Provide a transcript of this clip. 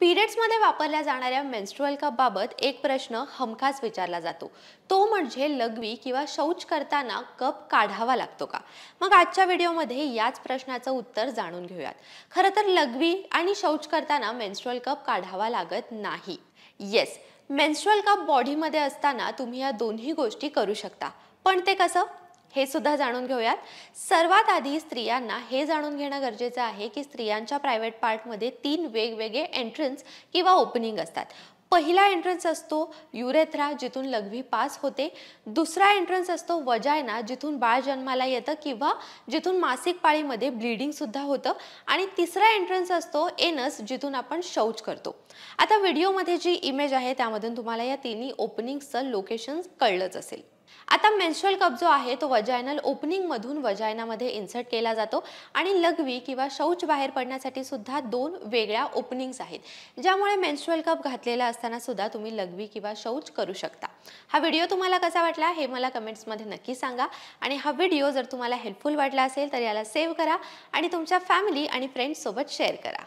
पिरियड्समध्ये वापरल्या जाणाऱ्या menstrual cup बाबत एक प्रश्न हमखास विचारला जातो, तो म्हणजे लघवी किंवा शौच करताना कप काढावा लागतो का? मग आजच्या व्हिडिओमध्ये याच प्रश्नाचं उत्तर जाणून घेऊयात. खरं तर लघवी आणि शौच करताना मेन्स्ट्रुअल कप काढावा लागत नाही. येस, मेन्स्ट्रुअल कप बॉडीमध्ये असताना तुम्ही या दोन्ही गोष्टी करू शकता. पण ते कसं, हे सुद्धा जाणून घेऊयात. सर्वात आधी स्त्रियांना हे जाणून घेणं गरजेचं आहे की स्त्रियांच्या प्रायव्हेट पार्टमध्ये 3 वेगवेगळे एंट्रन्स किंवा ओपनिंग असतात. पहिला एंट्रन्स असतो युरेथ्रा, जिथून लघवी पास होते. दुसरा एंट्रन्स असतो वजायना, जिथून बाळ जन्माला येतं किंवा जिथून मासिक पाळीमध्ये ब्लीडिंग सुद्धा होतं. आणि तिसरा एंट्रन्स असतो एनस, जिथून आपण शौच करतो. आता व्हिडिओमध्ये जी इमेज आहे त्यामधून तुम्हाला या तिन्ही ओपनिंग्सचं लोकेशन कळलंच असेल. आता मेन्स्ट्रुअल कप जो आहे तो वजायनल ओपनिंग मधून वजायनामध्ये इन्सर्ट केला जातो आणि लघवी किंवा शौच बाहेर पडण्यासाठी सुद्धा 2 वेगळ्या ओपनिंग्स आहेत, ज्यामुळे मेन्स्ट्रुअल कप घातलेला असताना सुद्धा तुम्ही लघवी किंवा शौच करू शकता. हा व्हिडिओ तुम्हाला कसा वाटला हे मला कमेंट्समध्ये नक्की सांगा. आणि हा व्हिडिओ जर तुम्हाला हेल्पफुल वाटला असेल तर याला सेव्ह करा आणि तुमच्या फॅमिली आणि फ्रेंड्स सोबत शेअर करा.